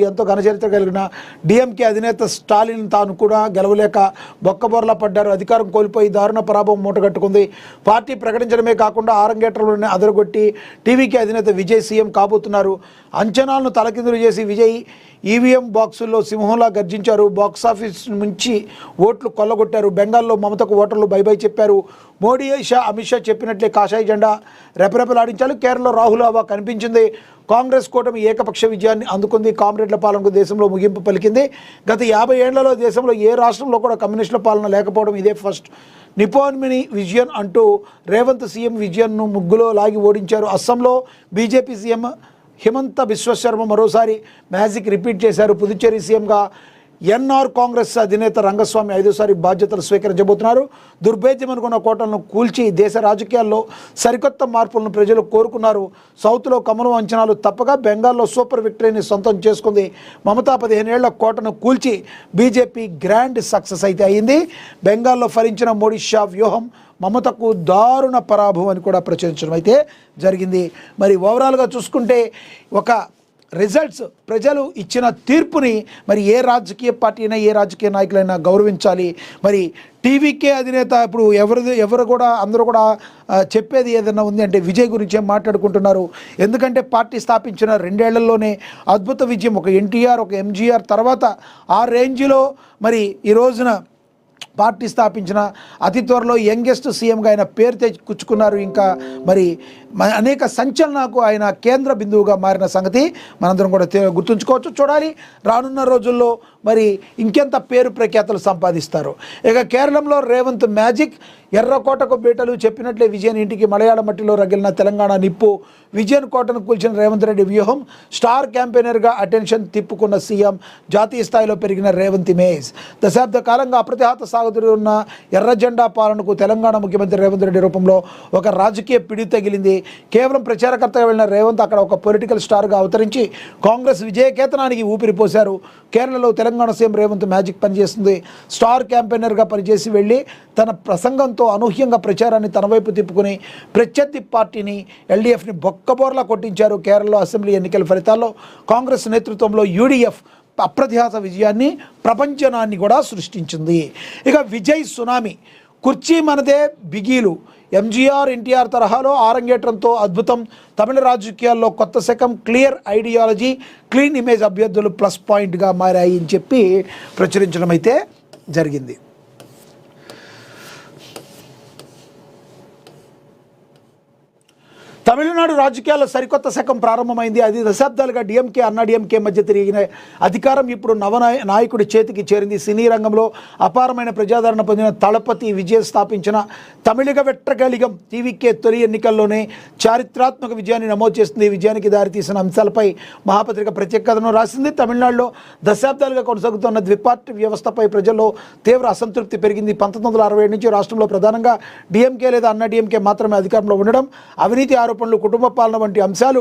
ఎంతో ఘనచరిత్ర కలిగిన డిఎంకే అధినేత స్టాలిన్ తాను కూడా గెలవలేక బొక్కబొర్లా పడ్డారు. అధికారం కోల్పోయి దారుణ పరాభవం మూటగట్టుకుంది. పార్టీ ప్రకటించడమే కాకుండా ఆరంగేట్రంలోనే అదరగొట్టి టీవీకే అధినేత విజయ్ సీఎం కాబోతున్నారు. అంచనాలను తలకిందులు చేసి విజయ్ ఈవీఎం బాక్సుల్లో సింహంలా గర్జించారు. బాక్సాఫీస్ నుంచి ఓట్లు కొల్లగొట్టారు. బెంగాల్లో మమతకు ఓటర్లు బై చెప్పారు. మోడీ అమిత్ షా చెప్పినట్లే కాషాయ జెండా రెపరెపలాడించారు. కేరళలో రాహుల్ హవా కనిపించింది. కాంగ్రెస్ కూటమి ఏకపక్ష విజయాన్ని అందుకుంది. కామ్రేడ్ల పాలనకు దేశంలో ముగింపు పలికింది. గత 50 ఏళ్లలో దేశంలో ఏ రాష్ట్రంలో కూడా కమ్యూనిస్టుల పాలన లేకపోవడం ఇదే ఫస్ట్. నిపోన్మిని విజయన్ అంటూ రేవంత్ సీఎం విజయన్ను ముగ్గులో లాగి ఓడించారు. అస్సాంలో బీజేపీ సీఎం హిమంత బిశ్వశర్మ మరోసారి మ్యాజిక్ రిపీట్ చేశారు. పుదుచ్చేరి సీఎంగా ఎన్ఆర్ కాంగ్రెస్ అధినేత రంగస్వామి 5వ బాధ్యతలు స్వీకరించబోతున్నారు. దుర్భేద్యం అనుకున్న కోటలను కూల్చి దేశ రాజకీయాల్లో సరికొత్త మార్పులను ప్రజలు కోరుకున్నారు. సౌత్లో కమలం అంచనాలు తప్పగా బెంగాల్లో సూపర్ విక్టరీని సొంతం చేసుకుంది. మమతా 15 ఏళ్ల కోటను కూల్చి బీజేపీ గ్రాండ్ సక్సెస్ అయితే అయింది. బెంగాల్లో ఫలించిన మోడీ షా వ్యూహం మమతకు దారుణ పరాభవం అని కూడా ప్రచురించడం అయితే జరిగింది. మరి ఓవరాల్గా చూసుకుంటే ఒక రిజల్ట్స్ ప్రజలు ఇచ్చిన తీర్పుని మరి ఏ రాజకీయ పార్టీ అయినా ఏ రాజకీయ నాయకులైనా గౌరవించాలి. మరి టీవీకే అధినేత ఇప్పుడు ఎవరు కూడా అందరూ కూడా చెప్పేది ఏదైనా ఉంది అంటే విజయ్ గురించే మాట్లాడుకుంటున్నారు. ఎందుకంటే పార్టీ స్థాపించిన 2 ఏళ్లలోనే అద్భుత విజయం. ఒక ఎన్టీఆర్, ఒక ఎంజీఆర్ తర్వాత ఆ రేంజ్లో మరి ఈ రోజున పార్టీ స్థాపించిన అతి త్వరలో యంగెస్ట్ సీఎంగా ఆయన పేరు తెచ్చుకున్నారు. ఇంకా మరి అనేక సంచలనాలకు ఆయన కేంద్ర బిందువుగా మారిన సంగతి మనందరం కూడా గుర్తుంచుకోవచ్చు. చూడాలి రానున్న రోజుల్లో మరి ఇంకెంత పేరు ప్రఖ్యాతలు సంపాదిస్తారు. ఇక కేరళంలో రేవంత్ మ్యాజిక్. ఎర్రకోటకు బీటలు చెప్పినట్లే విజయన్ ఇంటికి మలయాళ మట్టిలో రగిలిన తెలంగాణ నిప్పు. విజయన్ కోటను కూల్చిన రేవంత్ రెడ్డి వ్యూహం. స్టార్ క్యాంపెయినర్గా అటెన్షన్ తిప్పుకున్న సీఎం. జాతీయ స్థాయిలో పెరిగిన రేవంత్ ఇమేజ్. దశాబ్ద కాలంగా అప్రతిహత సాగుతున్న ఎర్ర జెండా పాలనకు తెలంగాణ ముఖ్యమంత్రి రేవంత్ రెడ్డి రూపంలో ఒక రాజకీయ పిడి తగిలింది. కేవలం ప్రచారకర్తగా వెళ్ళిన రేవంత్ అక్కడ ఒక పొలిటికల్ స్టార్గా అవతరించి కాంగ్రెస్ విజయకేతనానికి ఊపిరిపోశారు. కేరళలో తెలంగాణ సీఎం రేవంత్ మ్యాజిక్ పనిచేస్తుంది. స్టార్ క్యాంపెయినర్గా పనిచేసి వెళ్ళి తన ప్రసంగంతో అనూహ్యంగా ప్రచారాన్ని తన వైపు తిప్పుకుని ప్రత్యర్థి పార్టీని ఎల్డీఎఫ్ని బొక్కబోర్లా కొట్టించారు. కేరళలో అసెంబ్లీ ఎన్నికల ఫలితాల్లో కాంగ్రెస్ నేతృత్వంలో యూడీఎఫ్ అప్రతిహత విజయాన్ని ప్రపంచనాన్ని కూడా సృష్టించింది. ఇక విజయ్ సునామీ. కుర్చీ మనదే బిగీలు. ఎంజీఆర్ ఎన్టీఆర్ తరహాలో ఆరంగేట్రంతో అద్భుతం. తమిళ రాజకీయాల్లో కొత్త శకం. క్లియర్ ఐడియాలజీ, క్లీన్ ఇమేజ్ అభ్యర్థులు ప్లస్ పాయింట్గా మారాయి అని చెప్పి ప్రచురించడం అయితే జరిగింది. తమిళనాడు రాజకీయాల్లో సరికొత్త శకం ప్రారంభమైంది. 5 దశాబ్దాలుగా డిఎంకే అన్నాడీఎంకే మధ్య తిరిగిన అధికారం ఇప్పుడు నాయకుడి చేతికి చేరింది. సినీ రంగంలో అపారమైన ప్రజాదరణ పొందిన తళపతి విజయ్ స్థాపించిన తమిళిగ వెట్రగలిగం టీవీకే తొలి ఎన్నికల్లోనే చారిత్రాత్మక విజయాన్ని నమోదు చేస్తుంది. విజయానికి దారితీసిన అంశాలపై మహాపత్రిక ప్రత్యేక కథనం రాసింది. తమిళనాడులో దశాబ్దాలుగా కొనసాగుతున్న ద్విపార్టీ వ్యవస్థపై ప్రజల్లో తీవ్ర అసంతృప్తి పెరిగింది. 1967 నుంచి రాష్ట్రంలో ప్రధానంగా డిఎంకే లేదా అన్నాడీఎంకే మాత్రమే అధికారంలో ఉండడం, అవినీతి ఆరోపణలు, కుటుంబ పాలన వంటి అంశాలు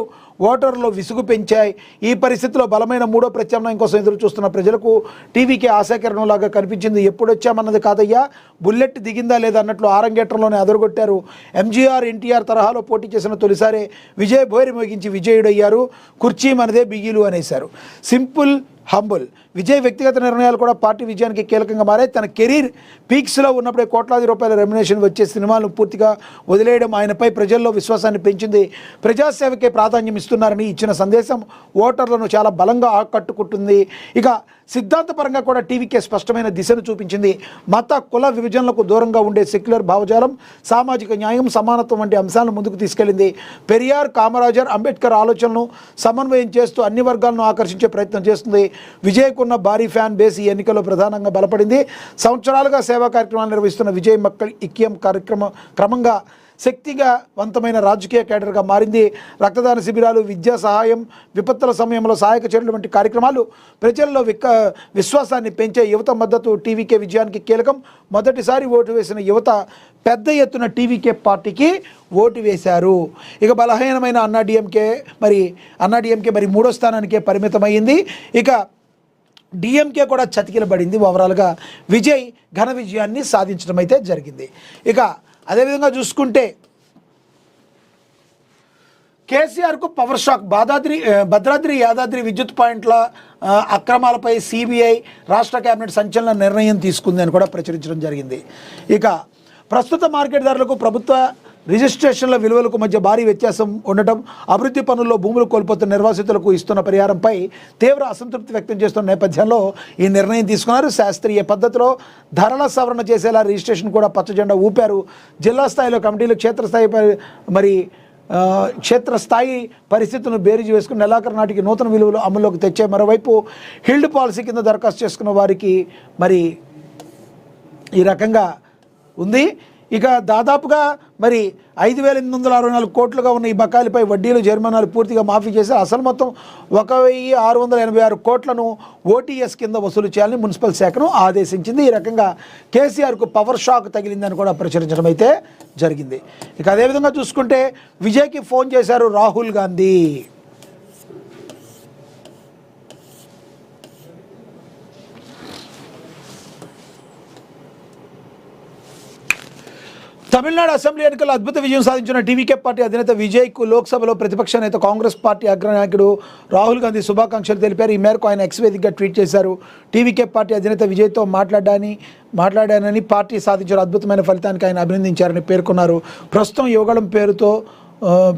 ఓటర్లలో విసుగు పెంచాయి. ఈ పరిస్థితిలో బలమైన మూడో ప్రత్యామ్నాయం కోసం ఎదురు చూస్తున్న ప్రజలకు టీవీకే ఆశాకిరణంలాగా కనిపించింది. ఎప్పుడొచ్చామన్నది కాదయ్యా, బుల్లెట్ దిగిందా లేదా అన్నట్లు ఆరంగేట్రంలోనే అదరగొట్టారు. ఎంజీఆర్ ఎన్టీఆర్ తరహాలో పోటీ చేసిన తొలిసారే విజయ్ భోరి మోగించి విజయుడయ్యారు. కుర్చీ మనదే బిగిలు అనేశారు. Simple, humble. విజయ్ వ్యక్తిగత నిర్ణయాలు కూడా పార్టీ విజయానికి కీలకంగా మారాయి. తన కెరీర్ పీక్స్లో ఉన్నప్పుడే కోట్లాది రూపాయల రెమ్యునేషన్ వచ్చే సినిమాలను పూర్తిగా వదిలేయడం ఆయనపై ప్రజల్లో విశ్వాసాన్ని పెంచింది. ప్రజాసేవకే ప్రాధాన్యం ఇస్తున్నారని ఇచ్చిన సందేశం ఓటర్లను చాలా బలంగా ఆకట్టుకుంటుంది. ఇక సిద్ధాంతపరంగా కూడా టీవీకే స్పష్టమైన దిశను చూపించింది. మత కుల విభజనలకు దూరంగా ఉండే సెక్యులర్ భావజాలం, సామాజిక న్యాయం, సమానత్వం వంటి అంశాలను ముందుకు తీసుకెళ్లింది. పెరియార్, కామరాజర్, అంబేద్కర్ ఆలోచనలను సమన్వయం చేస్తూ అన్ని వర్గాలను ఆకర్షించే ప్రయత్నం చేస్తుంది. విజయ్కున్న భారీ ఫ్యాన్ బేస్ ఈ ఎన్నికల్లో ప్రధానంగా బలపడింది. సంవత్సరాలుగా సేవా కార్యక్రమాలు నిర్వహిస్తున్న విజయ్ మక్కల్ ఇక్యం కార్యక్రమం క్రమంగా శక్తివంతమైన రాజకీయ కేడర్గా మారింది. రక్తదాన శిబిరాలు, విద్యా సహాయం, విపత్తుల సమయంలో సహాయక చర్యలు వంటి కార్యక్రమాలు ప్రజల్లో విశ్వాసాన్ని పెంచే. యువత మద్దతు టీవీకే విజయానికి కీలకం. మొదటిసారి ఓటు వేసిన యువత పెద్ద ఎత్తున టీవీకే పార్టీకి ఓటు వేశారు. ఇక బలహీనమైన అన్నాడీఎంకే మరి 3వ స్థానానికే పరిమితమైంది. ఇక డిఎంకే కూడా చతికిలబడింది. ఓవరాల్గా విజయ్ ఘన విజయాన్ని సాధించడం అయితే జరిగింది. ఇక అదేవిధంగా చూసుకుంటే కేసీఆర్కు పవర్ షాక్. భద్రాద్రి యాదాద్రి విద్యుత్ పాయింట్ల అక్రమాలపై సిబిఐ రాష్ట్ర కేబినెట్ సంచలన నిర్ణయం తీసుకుంది అని కూడా ప్రచురించడం జరిగింది. ఇక ప్రస్తుత మార్కెట్ ధరలకు ప్రభుత్వ రిజిస్ట్రేషన్ల విలువలకు మధ్య భారీ వ్యత్యాసం ఉండటం, అభివృద్ధి పనుల్లో భూములు కోల్పోతున్న నిర్వాసితులకు ఇస్తున్న పరిహారంపై తీవ్ర అసంతృప్తి వ్యక్తం చేస్తున్న నేపథ్యంలో ఈ నిర్ణయం తీసుకున్నారు. శాస్త్రీయ పద్ధతిలో ధరల సవరణ చేసేలా రిజిస్ట్రేషన్ కూడా పచ్చజెండా ఊపారు. జిల్లా స్థాయిలో కమిటీలు క్షేత్రస్థాయి పరిస్థితులను బేరీజు వేసుకుని నెలాఖరు నాటికి నూతన విలువలు అమల్లోకి తెచ్చే. మరోవైపు హిల్డ్ పాలసీ కింద దరఖాస్తు చేసుకున్న వారికి మరి ఈ రకంగా ఉంది. ఇక దాదాపుగా మరి 5,864 కోట్లుగా ఉన్న ఈ బకాయిలపై వడ్డీలు జరిమానాలు పూర్తిగా మాఫీ చేసి అసలు మొత్తం 1,686 కోట్లను ఓటీఎస్ కింద వసూలు చేయాలని మున్సిపల్ శాఖను ఆదేశించింది. ఈ రకంగా కేసీఆర్కు పవర్ షాక్ తగిలిందని కూడా ప్రచురించడం అయితే జరిగింది. ఇక అదేవిధంగా చూసుకుంటే విజయ్కి ఫోన్ చేశారు రాహుల్ గాంధీ. తమిళనాడు అసెంబ్లీ ఎన్నికల్లో అద్భుత విజయం సాధించిన టీవీకే పార్టీ అధినేత విజయ్కు లోక్సభలో ప్రతిపక్ష నేత కాంగ్రెస్ పార్టీ అగ్రనాయకుడు రాహుల్ గాంధీ శుభాకాంక్షలు తెలిపారు. ఈ మేరకు ఆయన ఎక్స్ వేదికగా ట్వీట్ చేశారు. టీవీకే పార్టీ అధినేత విజయ్తో మాట్లాడానని, పార్టీ సాధించిన అద్భుతమైన ఫలితానికి ఆయన అభినందించారని పేర్కొన్నారు. ప్రస్తుతం యువగళం పేరుతో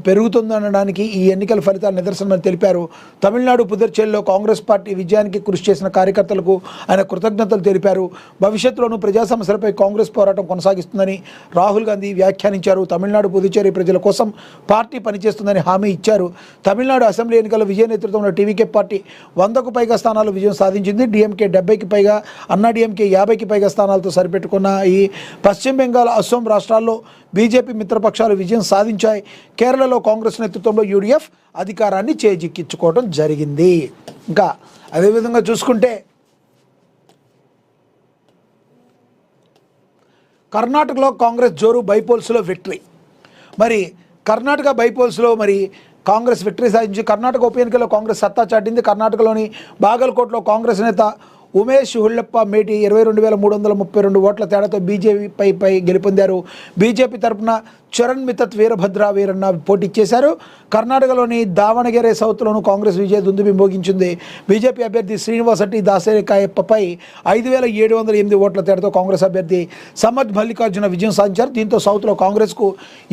పెరుగుతుందనడానికి ఈ ఎన్నికల ఫలితాలు నిదర్శనమని తెలిపారు. తమిళనాడు పుదుచ్చేరిలో కాంగ్రెస్ పార్టీ విజయానికి కృషి చేసిన కార్యకర్తలకు ఆయన కృతజ్ఞతలు తెలిపారు. భవిష్యత్తులోనూ ప్రజా సమస్యలపై కాంగ్రెస్ పోరాటం కొనసాగిస్తుందని రాహుల్ గాంధీ వ్యాఖ్యానించారు. తమిళనాడు పుదుచ్చేరి ప్రజల కోసం పార్టీ పనిచేస్తుందని హామీ ఇచ్చారు. తమిళనాడు అసెంబ్లీ ఎన్నికల విజయ నేతృత్వంలో టీవీకే పార్టీ 100కు పైగా స్థానాలు విజయం సాధించింది. డిఎంకే 70కి పైగా, అన్నా డిఎంకే 50కి పైగా స్థానాలతో సరిపెట్టుకున్న ఈ పశ్చిమ బెంగాల్, అస్సోం రాష్ట్రాల్లో బీజేపీ మిత్రపక్షాలు విజయం సాధించాయి. కేరళలో కాంగ్రెస్ నేతృత్వంలో యూడీఎఫ్ అధికారాన్ని చేజిక్కించుకోవడం జరిగింది. ఇంకా అదేవిధంగా చూసుకుంటే కర్ణాటకలో కాంగ్రెస్ జోరు, బైపోల్స్లో విక్టరీ. మరి కర్ణాటక బైపోల్స్లో మరి కాంగ్రెస్ విక్టరీ సాధించి కర్ణాటక ఉప ఎన్నికల్లో కాంగ్రెస్ సత్తా చాటింది. కర్ణాటకలోని బాగల్కోట్లో కాంగ్రెస్ నేత ఉమేష్ హుళ్ళప్ప మేటి 22,332 ఓట్ల తేడాతో బీజేపీపై గెలుపొందారు. బీజేపీ తరఫున చరణ్ మితత్ వీరభద్ర వీరన్న పోటీ చేశారు. కర్ణాటకలోని దావణగెరే సౌత్లోనూ కాంగ్రెస్ విజయ దుందుబి మోగించింది. బీజేపీ అభ్యర్థి శ్రీనివాసరెడ్డి దాసేకాయప్పపై 5,708 ఓట్ల తేడాతో కాంగ్రెస్ అభ్యర్థి సమద్ మల్లికార్జున విజయం సాధించారు. దీంతో సౌత్లో కాంగ్రెస్కు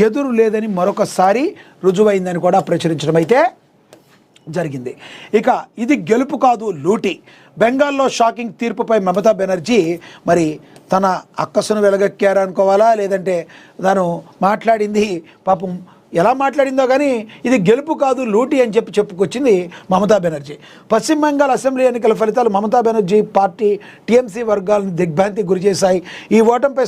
ఎదురు లేదని మరొకసారి రుజువైందని కూడా ప్రచురించడం అయితే జరిగింది. ఇక ఇది గెలుపు కాదు, లూటీ. బెంగాల్లో షాకింగ్ తీర్పుపై మమతా బెనర్జీ మరి తన అక్కసును వెలగక్కారనుకోవాలా, లేదంటే తాను మాట్లాడింది పాపం ఎలా మాట్లాడిందో కానీ ఇది గెలుపు కాదు, లూటీ అని చెప్పుకొచ్చింది మమతా బెనర్జీ. పశ్చిమ బెంగాల్ అసెంబ్లీ ఎన్నికల ఫలితాలు మమతా బెనర్జీ పార్టీ టీఎంసీ వర్గాలను దిగ్భ్రాంతికి గురిచేశాయి. ఈ ఓటమిపై